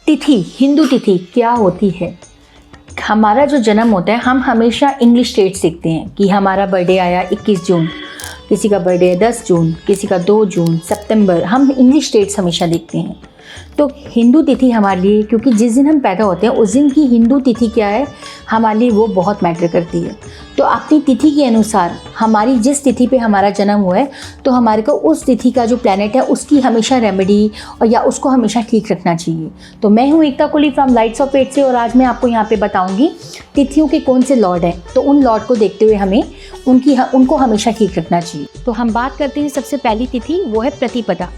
तिथि, हिंदू तिथि क्या होती है? हमारा जो जन्म होता है हम हमेशा इंग्लिश डेट देखते हैं कि हमारा बर्थडे आया 21 जून, किसी का बर्थडे है 10 जून, किसी का 2 जून, सितंबर, हम इंग्लिश डेट्स हमेशा देखते हैं। तो हिंदू तिथि हमारे लिए, क्योंकि जिस दिन हम पैदा होते हैं उस दिन की हिंदू तिथि क्या है हमारे लिए, वो बहुत मैटर करती है। तो अपनी तिथि के अनुसार हमारी जिस तिथि पे हमारा जन्म हुआ है तो हमारे को उस तिथि का जो प्लैनेट है उसकी हमेशा रेमेडी और या उसको हमेशा ठीक रखना चाहिए। तो मैं हूँ Ekta Kohli from Lights of Fate से, और आज मैं आपको यहाँ पे बताऊँगी तिथियों के कौन से लॉर्ड हैं। तो उन लॉर्ड को देखते हुए हमें उनको हमेशा ठीक रखना चाहिए। तो हम बात करते हैं सबसे पहली तिथि, वो है प्रतिपदा।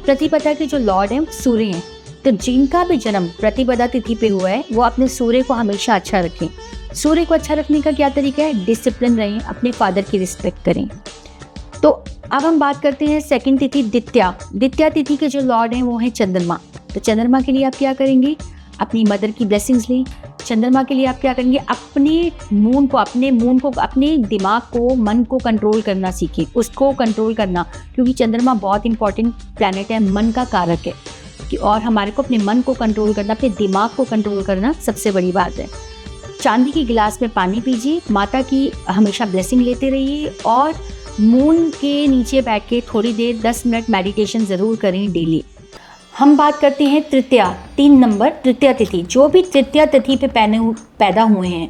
प्रतिपदा के जो लॉर्ड हैं सूर्य हैं। तो जिनका भी जन्म प्रतिपदा तिथि पे हुआ है वो अपने सूर्य को हमेशा अच्छा रखें। सूर्य को अच्छा रखने का क्या तरीका है? डिसिप्लिन रहें, अपने फादर की रिस्पेक्ट करें। तो अब हम बात करते हैं सेकंड तिथि द्वितीया। द्वितीया तिथि के जो लॉर्ड हैं वो हैं चंद्रमा। तो चंद्रमा के लिए आप क्या करेंगे? अपनी मदर की ब्लेसिंग्स लें। चंद्रमा के लिए आप क्या करेंगे? अपने मून को अपने दिमाग को, मन को कंट्रोल करना सीखें, उसको कंट्रोल करना, क्योंकि चंद्रमा बहुत इंपॉर्टेंट प्लैनेट है, मन का कारक है और हमारे को अपने मन को कंट्रोल करना, अपने दिमाग को कंट्रोल करना सबसे बड़ी बात है। चांदी की गिलास में पानी पीजिए, माता की हमेशा ब्लेसिंग लेते रहिए और मून के नीचे बैठ के थोड़ी देर 10 मिनट मेडिटेशन ज़रूर करें डेली। हम बात करते हैं तृतीया, 3 नंबर तृतीया तिथि। जो भी तृतीया तिथि पे पैदा हुए हैं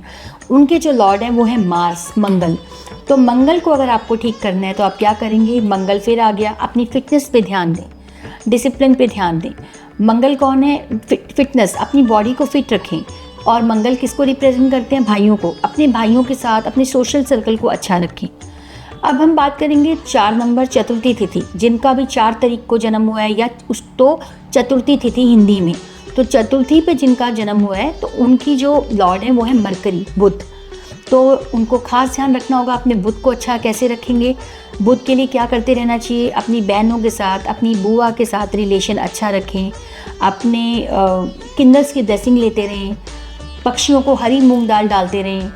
उनके जो लॉर्ड हैं वो है मार्स, मंगल। तो मंगल को अगर आपको ठीक करना है तो आप क्या करेंगे? मंगल फिर आ गया, अपनी फिटनेस पे ध्यान दें, डिसिप्लिन पे ध्यान दें। मंगल कौन है? फिटनेस, अपनी बॉडी को फिट रखें। और मंगल किसको रिप्रेजेंट करते हैं? भाइयों को। अपने भाइयों के साथ अपने सोशल सर्कल को अच्छा रखें। अब हम बात करेंगे 4 नंबर चतुर्थी तिथि। जिनका भी 4 तारीख को जन्म हुआ है या तो चतुर्थी तिथि हिंदी में, तो चतुर्थी पे जिनका जन्म हुआ है तो उनकी जो लॉर्ड है वो है मरकरी, बुध। तो उनको खास ध्यान रखना होगा अपने बुध को अच्छा कैसे रखेंगे। बुध के लिए क्या करते रहना चाहिए? अपनी बहनों के साथ, अपनी बुआ के साथ रिलेशन अच्छा रखें, अपने किंडर्स की ब्लेसिंग लेते रहें, पक्षियों को हरी मूंग दाल डालते रहें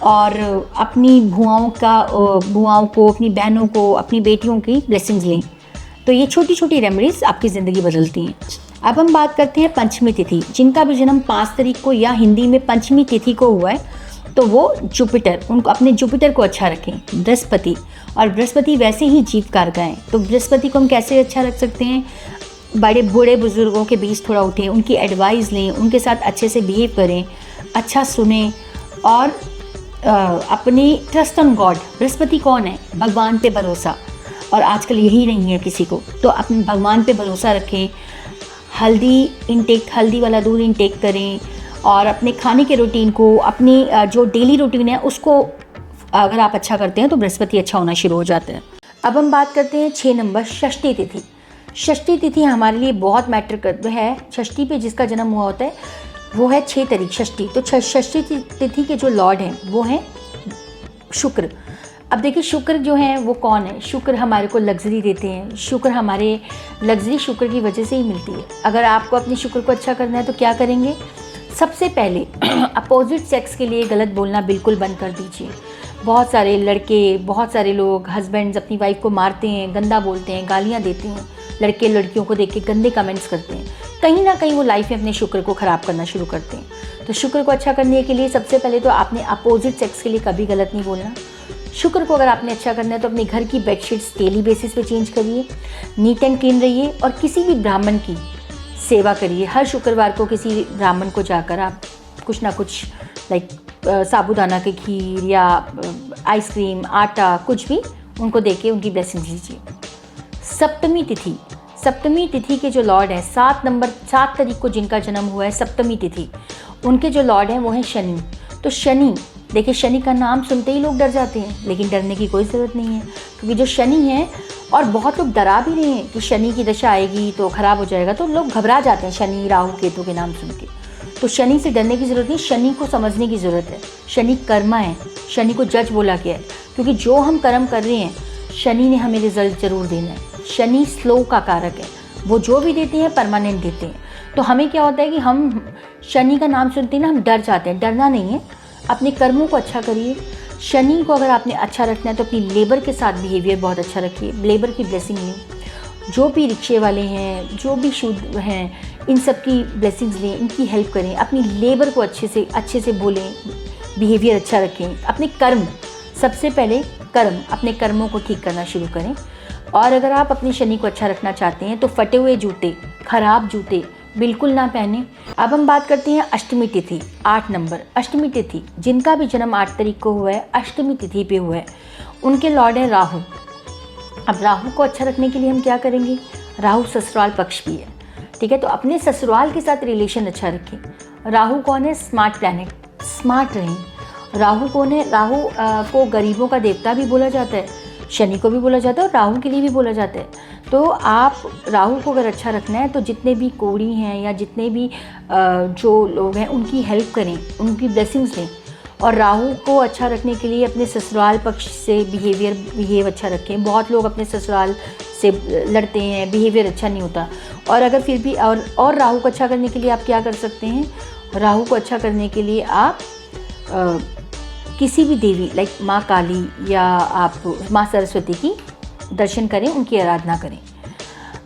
और अपनी बुआओं को, अपनी बहनों को, अपनी बेटियों की ब्लेसिंग्स लें। तो ये छोटी छोटी रेमेडीज आपकी ज़िंदगी बदलती हैं। अब हम बात करते हैं पंचमी तिथि। जिनका भी जन्म 5 तारीख को या हिंदी में पंचमी तिथि को हुआ है तो वो जुपिटर, उनको अपने जुपिटर को अच्छा रखें। बृहस्पति, और बृहस्पति वैसे ही जीव कारक हैं, तो बृहस्पति को हम कैसे अच्छा रख सकते हैं? बड़े बूढ़े बुजुर्गों के बीच थोड़ा उठें, उनकी एडवाइस लें, उनके साथ अच्छे से बिहेव करें, अच्छा सुने और अपनी ट्रस्ट ऑन गॉड। बृहस्पति कौन है? भगवान पे भरोसा, और आजकल यही नहीं है किसी को, तो अपने भगवान पे भरोसा रखें। हल्दी वाला दूध इंटेक करें और अपने खाने के रूटीन को, अपनी जो डेली रूटीन है उसको अगर आप अच्छा करते हैं तो बृहस्पति अच्छा होना शुरू हो जाता है। अब हम बात करते हैं 6 नंबर षष्ठी तिथि। षष्ठी तिथि हमारे लिए बहुत मैटर करती है। षष्ठी पे जिसका जन्म हुआ होता है वो है 6 तारीख षष्ठी। तो षष्ठी तिथि के जो लॉर्ड हैं वो हैं शुक्र। अब देखिए शुक्र जो है वो कौन है? शुक्र हमारे को लग्जरी देते हैं। शुक्र हमारे लग्जरी शुक्र की वजह से ही मिलती है। अगर आपको अपने शुक्र को अच्छा करना है तो क्या करेंगे? सबसे पहले अपोजिट सेक्स के लिए गलत बोलना बिल्कुल बंद कर दीजिए। बहुत सारे लड़के, बहुत सारे लोग, हस्बैंड्स अपनी वाइफ को मारते हैं, गंदा बोलते हैं, गालियाँ देते हैं, लड़के लड़कियों को देख के गंदे कमेंट्स करते हैं। कहीं ना कहीं वो लाइफ में अपने शुक्र को ख़राब करना शुरू करते हैं। तो शुक्र को अच्छा करने के लिए सबसे पहले तो आपने अपोजिट सेक्स के लिए कभी गलत नहीं बोलना। शुक्र को अगर आपने अच्छा करना है तो अपने घर की बेडशीट्स डेली बेसिस पे चेंज करिए, नीट एंड क्लीन रहिए और किसी भी ब्राह्मण की सेवा करिए। हर शुक्रवार को किसी ब्राह्मण को जाकर आप कुछ ना कुछ लाइक साबूदाना की खीर या आइसक्रीम, आटा, कुछ भी उनको देके उनकी ब्लेसिंग लीजिए। सप्तमी तिथि। सप्तमी तिथि के जो लॉर्ड हैं 7 तारीख को जिनका जन्म हुआ है सप्तमी तिथि, उनके जो लॉर्ड हैं वो हैं शनि। तो शनि, देखिए शनि का नाम सुनते ही लोग डर जाते हैं, लेकिन डरने की कोई ज़रूरत नहीं है, क्योंकि जो शनि है, और बहुत लोग डरा भी रहे हैं कि शनि की दशा आएगी तो ख़राब हो जाएगा, तो लोग घबरा जाते हैं शनि, राहु, केतु के नाम सुन के। तो शनि से डरने की ज़रूरत नहीं, शनि को समझने की ज़रूरत है। शनि कर्मा है, शनि को जज बोला गया है, क्योंकि जो हम कर्म कर रहे हैं शनि ने हमें रिजल्ट ज़रूर देना है। शनि स्लो का कारक है, वो जो भी देते हैं परमानेंट देते हैं। तो हमें क्या होता है कि हम शनि का नाम सुनते हैं ना, हम डर जाते हैं। डरना नहीं है, अपने कर्मों को अच्छा करिए। शनि को अगर आपने अच्छा रखना है तो अपनी लेबर के साथ बिहेवियर बहुत अच्छा रखिए, लेबर की ब्लेसिंग लें। जो भी रिक्शे वाले हैं, जो भी शुद्ध हैं इन सब की ब्लेसिंग्स लें, इनकी हेल्प करें, अपनी लेबर को अच्छे से बोलें, बिहेवियर अच्छा रखें, अपने कर्म, सबसे पहले कर्म, अपने कर्मों को ठीक करना शुरू करें। और अगर आप अपनी शनि को अच्छा रखना चाहते हैं तो फटे हुए जूते, खराब जूते बिल्कुल ना पहने। अब हम बात करते हैं अष्टमी तिथि, 8 नंबर अष्टमी तिथि। जिनका भी जन्म 8 तारीख को हुआ है, अष्टमी तिथि पे हुआ है, उनके लॉर्ड हैं राहु। अब राहु को अच्छा रखने के लिए हम क्या करेंगे, राहु ससुराल पक्ष भी है, ठीक है, तो अपने ससुराल के साथ रिलेशन अच्छा रखें। राहु कौन है, स्मार्ट प्लैनेट, स्मार्ट रहें। राहु कौन है, राहु को गरीबों का देवता भी बोला जाता है, शनि को भी बोला जाता है और राहु के लिए भी बोला जाता है। तो आप राहु को अगर अच्छा रखना है तो जितने भी कोढ़ी हैं या जितने भी जो लोग हैं उनकी हेल्प करें, उनकी ब्लेसिंग्स लें। और राहु को अच्छा रखने के लिए अपने ससुराल पक्ष से बिहेव अच्छा रखें। बहुत लोग अपने ससुराल से लड़ते हैं, बिहेवियर अच्छा नहीं होता। और अगर फिर भी और राहु को अच्छा करने के लिए आप क्या कर सकते हैं, राहु को अच्छा करने के लिए आप किसी भी देवी लाइक माँ काली या आप माँ सरस्वती की दर्शन करें, उनकी आराधना करें।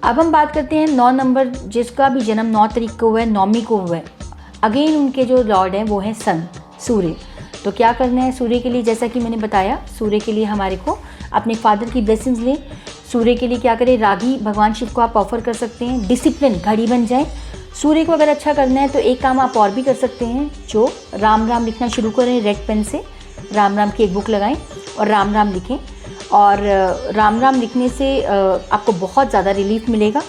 अब हम बात करते हैं 9 नंबर, जिसका भी जन्म 9 तारीख को हुआ है, 9वीं को हुआ है। अगेन उनके जो लॉर्ड हैं वो हैं सन, सूर्य। तो क्या करना है सूर्य के लिए, जैसा कि मैंने बताया, सूर्य के लिए हमारे को अपने फादर की ब्लेसिंग्स लें। सूर्य के लिए क्या करें, रागी भगवान शिव को आप ऑफर कर सकते हैं। डिसिप्लिन, घड़ी बन जाए। सूर्य को अगर अच्छा करना है तो एक काम आप और भी कर सकते हैं, जो राम राम लिखना शुरू करें, रेड पेन से राम राम की एक बुक लगाएं और राम राम लिखें। और राम राम लिखने से आपको बहुत ज़्यादा रिलीफ मिलेगा।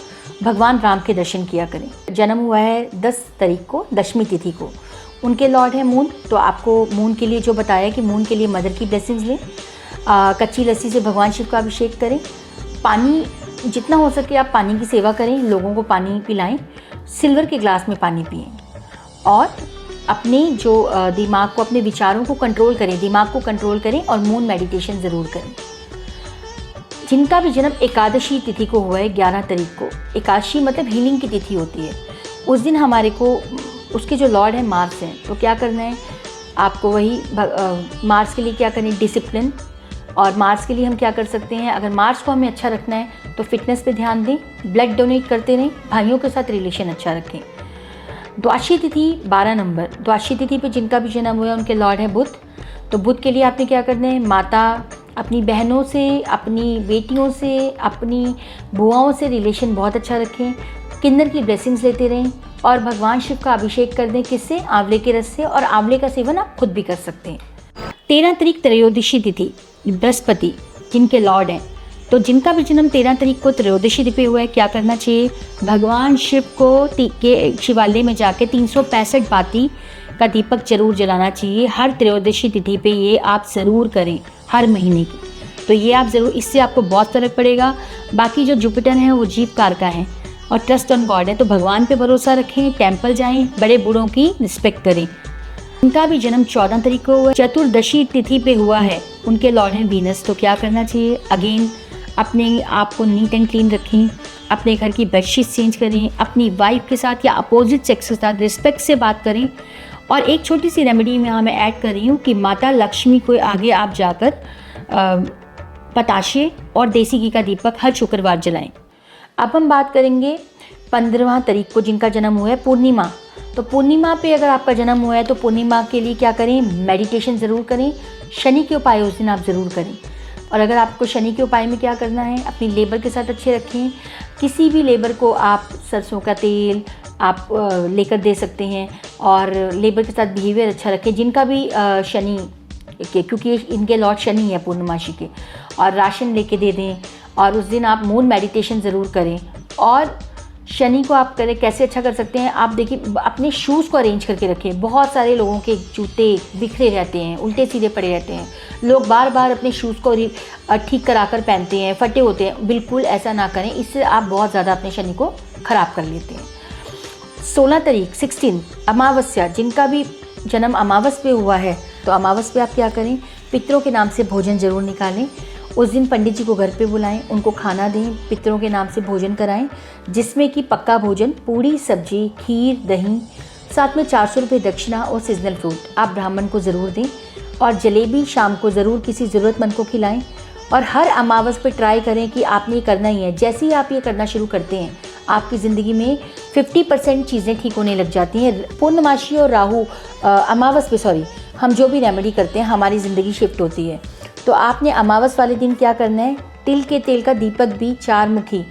भगवान राम के दर्शन किया करें। जन्म हुआ है 10 तारीख को, दशमी तिथि को। उनके लॉर्ड है मून। तो आपको मून के लिए जो बताया कि मून के लिए मदर की ब्लेसिंग्स लें। कच्ची लस्सी से भगवान शिव का अभिषेक करें। पानी, जितना हो सके आप पानी की सेवा करें, लोगों को पानी पिलाएं। सिल्वर के ग्लास में पानी पिएं। और अपने जो दिमाग को, अपने विचारों को कंट्रोल करें, दिमाग को कंट्रोल करें और मून मेडिटेशन ज़रूर करें। जिनका भी जन्म एकादशी तिथि को हुआ है, 11 तारीख को, एकादशी मतलब हीलिंग की तिथि होती है। उस दिन हमारे को, उसके जो लॉर्ड है मार्स हैं, तो क्या करना है आपको, वही मार्स के लिए क्या करें, डिसिप्लिन। और मार्स के लिए हम क्या कर सकते हैं, अगर मार्स को हमें अच्छा रखना है तो फिटनेस पे ध्यान दें, ब्लड डोनेट करते रहें, भाइयों के साथ रिलेशन अच्छा रखें। द्वादशी तिथि 12 नंबर, द्वादशी तिथि पे जिनका भी जन्म हुआ है उनके लॉर्ड है बुध। तो बुध के लिए आपने क्या करना है, माता, अपनी बहनों से, अपनी बेटियों से, अपनी बुआओं से रिलेशन बहुत अच्छा रखें। किन्नर की ब्लेसिंग्स लेते रहें और भगवान शिव का अभिषेक कर दें, किससे, आंवले के रस से। और आंवले का सेवन आप खुद भी कर सकते हैं। 13 तारीख त्रयोदशी तिथि, बृहस्पति जिनके लॉर्ड हैं। तो जिनका भी जन्म 13 तारीख को त्रयोदशी तिथि पे हुआ है, क्या करना चाहिए, भगवान शिव को के शिवालय में जाके 365 बाती का दीपक जरूर जलाना चाहिए। हर त्रयोदशी तिथि पे ये आप ज़रूर करें, हर महीने की। तो ये आप ज़रूर, इससे आपको बहुत फ़र्क पड़ेगा। बाकी जो जुपिटर है वो जीव कार का है और ट्रस्ट ऑन गॉड है, तो भगवान पे भरोसा रखें, टेम्पल जाएं, बड़े बूढ़ों की रिस्पेक्ट करें। उनका भी जन्म 14 तारीख को हुआ, चतुर्दशी तिथि पे हुआ है, उनके लॉर्ड हैं वीनस। तो क्या करना चाहिए, अगेन अपने आप को नीट एंड क्लीन रखें, अपने घर की बेडशीट चेंज करें, अपनी वाइफ के साथ या अपोजिट सेक्स के साथ रिस्पेक्ट से बात करें। और एक छोटी सी रेमेडी में यहाँ मैं ऐड कर रही हूँ कि माता लक्ष्मी को आगे आप जाकर पताशे और देसी घी का दीपक हर शुक्रवार जलाएं। अब हम बात करेंगे 15 तारीख को जिनका जन्म हुआ है, पूर्णिमा। तो पूर्णिमा पे अगर आपका जन्म हुआ है तो पूर्णिमा के लिए क्या करें, मेडिटेशन ज़रूर करें। शनि के उपाय उस दिन आप ज़रूर करें। और अगर आपको शनि के उपाय में क्या करना है, अपनी लेबर के साथ अच्छे रखें। किसी भी लेबर को आप सरसों का तेल आप लेकर दे सकते हैं और लेबर के साथ बिहेवियर अच्छा रखें। जिनका भी शनि के, क्योंकि इनके लॉर्ड शनि है पूर्णमासी के, और राशन लेके दे दें। और उस दिन आप मून मेडिटेशन ज़रूर करें। और शनि को आप करें, कैसे अच्छा कर सकते हैं, आप देखिए अपने शूज़ को अरेंज करके रखें। बहुत सारे लोगों के जूते बिखरे रहते हैं, उल्टे सीधे पड़े रहते हैं, लोग बार बार अपने शूज़ को ठीक करा कर पहनते हैं, फटे होते हैं। बिल्कुल ऐसा ना करें, इससे आप बहुत ज़्यादा अपने शनि को ख़राब कर लेते हैं। 16 तारीख 16 अमावस्या, जिनका भी जन्म अमावस पे हुआ है, तो अमावस पे आप क्या करें, पितरों के नाम से भोजन ज़रूर निकालें। उस दिन पंडित जी को घर पे बुलाएं, उनको खाना दें, पितरों के नाम से भोजन कराएं, जिसमें कि पक्का भोजन, पूड़ी, सब्जी, खीर, दही, साथ में 400 रुपये दक्षिणा और सीजनल फ्रूट आप ब्राह्मण को ज़रूर दें। और जलेबी शाम को ज़रूर किसी ज़रूरतमंद को खिलाएं। और हर अमावस पे ट्राई करें कि आपने ये करना ही है। जैसे ही आप ये करना शुरू करते हैं, आपकी ज़िंदगी में 50% चीज़ें ठीक होने लग जाती हैं। पूर्णमासी और राहु अमावस पे हम जो भी रेमेडी करते हैं हमारी ज़िंदगी शिफ्ट होती है। तो आपने अमावस वाले दिन क्या करना है, तिल के तेल का दीपक भी 4 मुखी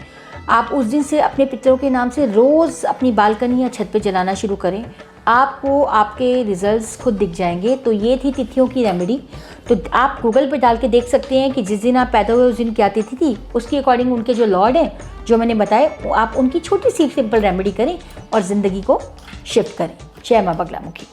आप उस दिन से अपने पितरों के नाम से रोज़ अपनी बालकनी या छत पे जलाना शुरू करें। आपको आपके रिजल्ट्स खुद दिख जाएंगे। तो ये थी तिथियों की रेमेडी। तो आप गूगल पे डाल के देख सकते हैं कि जिस दिन आप पैदा हुए उस दिन क्या तिथि थी, उसके अकॉर्डिंग उनके जो लॉर्ड हैं जो मैंने बताए आप उनकी छोटी सी सिंपल रेमेडी करें और ज़िंदगी को शिफ्ट करें। जय माँ बगलामुखी।